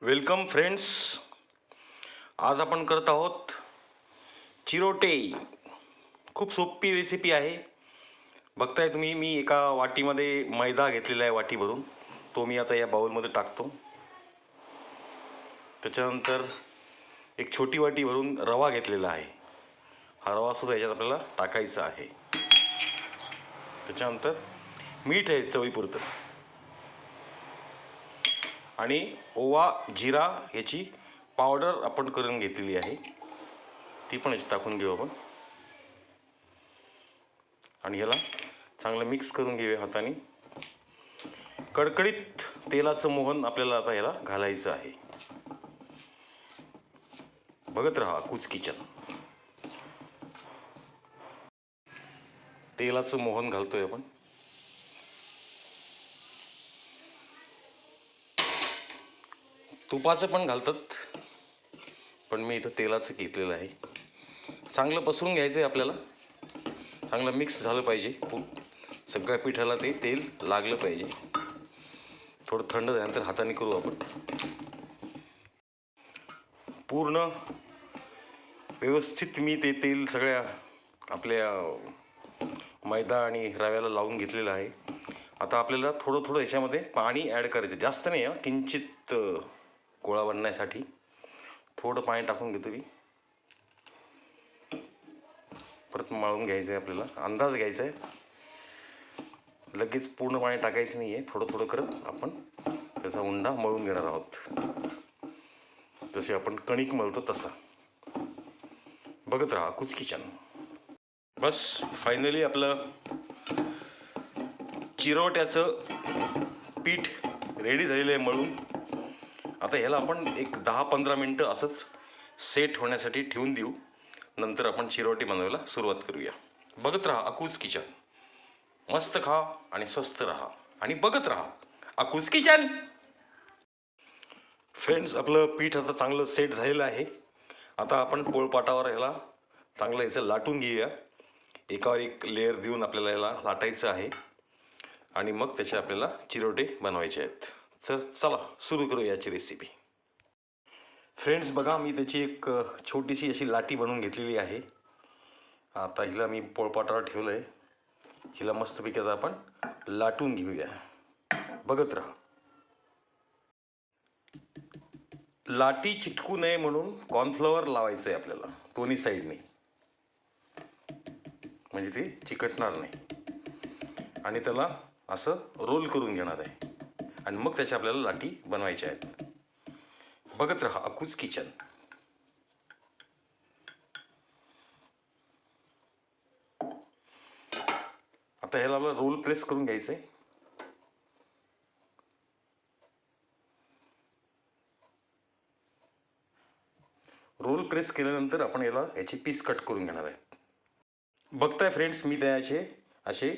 Welcome friends. आज आपण करत आहोत चिरोटे. खूप सोपी रेसिपी आहे. बघताय तुम्ही, मी एका वाटीमध्ये मैदा घेतलेला आहे वाटी भरून. तो मी आता या बाउलमध्ये टाकतो. त्याच्यानंतर एक छोटी वाटी भरून रवा घेतलेला आहे. हा रवा सुद्धा याच्यात आपल्याला टाकायचा आहे. त्याच्यानंतर मीठ आहे चवीपुरतं आणि ओवा जिरा याची पावडर आपण करून घेतलेली आहे. ती पण याची टाकून घेऊ आपण आणि ह्याला चांगलं मिक्स करून घेऊया हाताने. कडकडीत तेलाचं मोहन आपल्याला आता ह्याला घालायचं आहे. बघत राहा अकूज किचन. तेलाचं मोहन घालतोय आपण. तुपाचं पण घालतात, पण मी इथं तेलाचं घेतलेलं आहे. चांगलं पसरून घ्यायचं आहे आपल्याला. चांगलं मिक्स झालं पाहिजे. सगळ्या पिठाला ते तेल लागलं पाहिजे. थोडं थंड झाल्यानंतर हाताने करू आपण. पूर्ण व्यवस्थित मी ते तेल सगळ्या आपल्या मैदा आणि रव्याला लावून घेतलेलं आहे. आता आपल्याला थोडं थोडं याच्यामध्ये पाणी ॲड करायचं. जास्त नाही, किंचित गोळा बनण्यासाठी थोडं पाणी टाकून घेतो मी. परत मळून घ्यायचं आहे आपल्याला. अंदाज घ्यायचा आहे, लगेच पूर्ण पाणी टाकायचं नाही आहे. थोडं थोडं करत आपण त्याचा उंडा मळून घेणार आहोत. जसे आपण कणिक मळतो तसा. बघत राहा अकूज किचन. बस फायनली आपलं चिरोट्याचं पीठ रेडी झालेलं आहे मळून. आता ह्याला आपण एक 10-15 मिनटं असंच सेट होण्यासाठी ठेवून देऊ. नंतर आपण चिरोटे बनवायला सुरुवात करूया. बघत राहा अकूज किचन. मस्त खा आणि स्वस्त राहा आणि बघत राहा अकूज किचन. फ्रेंड्स, आपलं पीठ आता चांगलं सेट झालेलं आहे. आता आपण पोळपाटावर ह्याला चांगलं याचं लाटून घेऊया. एकावर एक लेअर देऊन आपल्याला याला लाटायचं आहे आणि मग त्याचे आपल्याला चिरोटे बनवायचे आहेत. चला सुरू करू याची रेसिपी. फ्रेंड्स बघा, मी त्याची एक छोटीशी अशी लाटी बनवून घेतलेली आहे. आता हिला मी पोळपाटावर ठेवलं आहे. हिला मस्तपैकी आता आपण लाटून घेऊया. बघत राहा. लाटी चिटकू नये म्हणून कॉर्नफ्लॉवर लावायचं आहे आपल्याला दोन्ही साईडने, म्हणजे ते चिकटणार नाही. आणि त्याला असं रोल करून घेणार आहे आणि मग त्याच्या आपल्याला लाटी बनवायच्या आहेत. बघत राहा अकूज किचन. आता ह्याला आपल्याला रोल प्रेस करून घ्यायचं आहे. रोल प्रेस केल्यानंतर आपण याची पीस कट करून घेणार आहे. बघताय फ्रेंड्स, मी त्याचे असे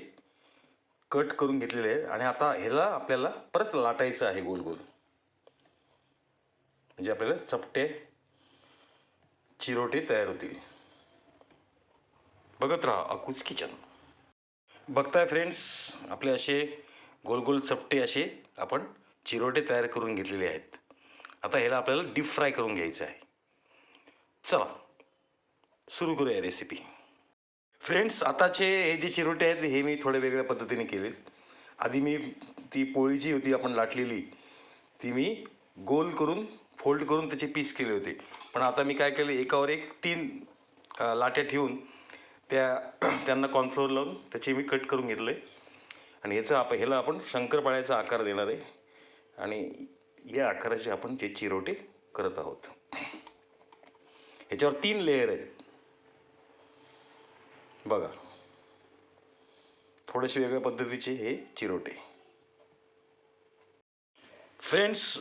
कट करून घेतलेले आहे आणि आता ह्याला आपल्याला परत लाटायचं आहे गोल गोल, म्हणजे आपल्याला चपटे चिरोटे तयार होतील. बघत राहा अकूज किचन. बघताय फ्रेंड्स, आपले असे गोल गोल चपटे असे आपण चिरोटे तयार करून घेतलेले आहेत. आता ह्याला आपल्याला डीप फ्राय करून घ्यायचं आहे. चला सुरू करूया रेसिपी. फ्रेंड्स, आताचे हे जे चिरोटे आहेत हे मी थोड्या वेगळ्या पद्धतीने केलेत. आधी मी ती पोळी जी होती आपण लाटलेली, ती मी गोल करून फोल्ड करून त्याचे पीस केले होते. पण आता मी काय केलं, एकावर एक 3 लाट्या ठेवून त्यांना कॉर्नफ्लोअर लावून त्याचे मी कट करून घेतले. आणि ह्याला आपण शंकरपाळ्याचा आकार देणार आहे आणि या आकाराचे आपण ते चिरोटे करत आहोत. ह्याच्यावर 3 लेयर आहेत. बघा, थोडेसे वेगळ्या पद्धतीचे हे चिरोटे. फ्रेंड्स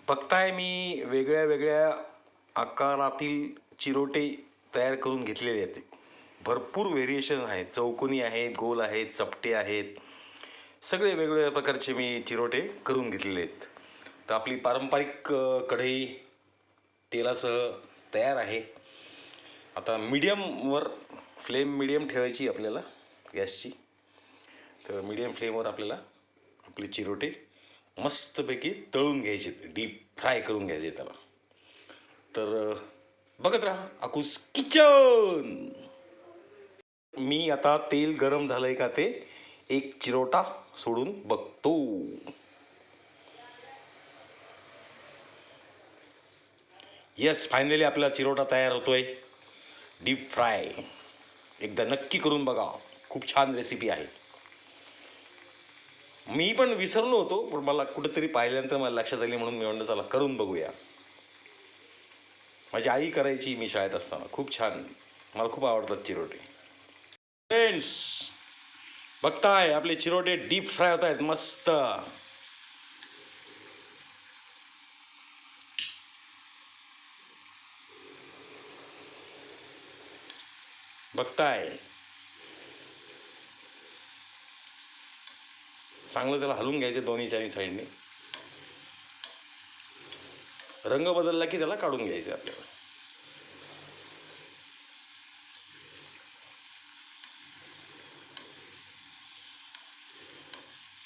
बघताय, मी वेगळ्या वेगळ्या आकारातील चिरोटे तयार करून घेतलेले आहेत. भरपूर व्हेरिएशन आहेत. चौकोनी आहेत, गोल आहेत, चपटे आहेत. सगळे वेगवेगळ्या प्रकारचे मी चिरोटे करून घेतलेले आहेत. तर आपली पारंपरिक कढई तेलासह तयार आहे. आता मीडियमवर फ्लेम ठेवायची आपल्याला गॅसची. तर मीडियम फ्लेमवर आपल्याला आपले चिरोटे मस्तपैकी तळून घ्यायचे, डीप फ्राय करून घ्यायचे त्याला. तर बघत राहा आकुस किचन. मी आता तेल गरम झालंय का ते एक चिरोटा सोडून बघतो. येस, फायनली आपला चिरोटा तयार होतोय डीप फ्राय. एकदा नक्की करून बघा, खूप छान रेसिपी आहे. मी पण विसरलो होतो, पण मला कुठेतरी पाहिल्यानंतर मला लक्षात आली, म्हणून मी म्हणलं चला करून बघूया. माझी आई करायची मी शाळेत असताना, खूप छान. मला खूप आवडतात चिरोटे. फ्रेंड्स बघताय आपले चिरोटे डीप फ्राय होत आहेत मस्त. बघताय, चांगलं त्याला हलवून घ्यायचे दोन्ही चारी साईडने. रंग बदलला की त्याला काढून घ्यायचे आपल्याला.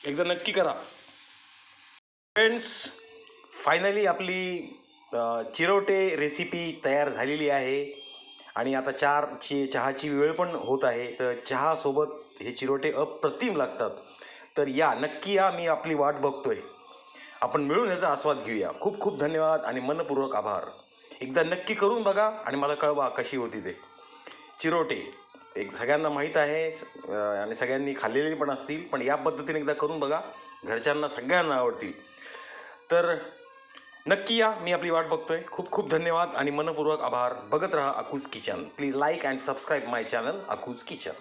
एकदा नक्की करा फ्रेंड्स. फायनली आपली चिरोटे रेसिपी तयार झालेली आहे. आणि आता चहाची वेळ पण होत आहे, तर चहासोबत हे चिरोटे अप्रतिम लागतात. तर या नक्की या, मी आपली वाट बघतोय. आपण मिळून याचा आस्वाद घेऊया. खूप खूप धन्यवाद आणि मनपूर्वक आभार. एकदा नक्की करून बघा आणि मला कळवा कशी होती ते चिरोटे. एक सगळ्यांना माहीत आहे आणि सगळ्यांनी खाल्लेली पण असतील, पण या पद्धतीने एकदा करून बघा, घरच्यांना सगळ्यांना आवडतील. तर नक्की या, मी आपली वाट बघतोय. खूप खूप धन्यवाद आणि मनपूर्वक आभार. बघत राहा Aakus kitchen. Please like and subscribe my channel Aakus kitchen.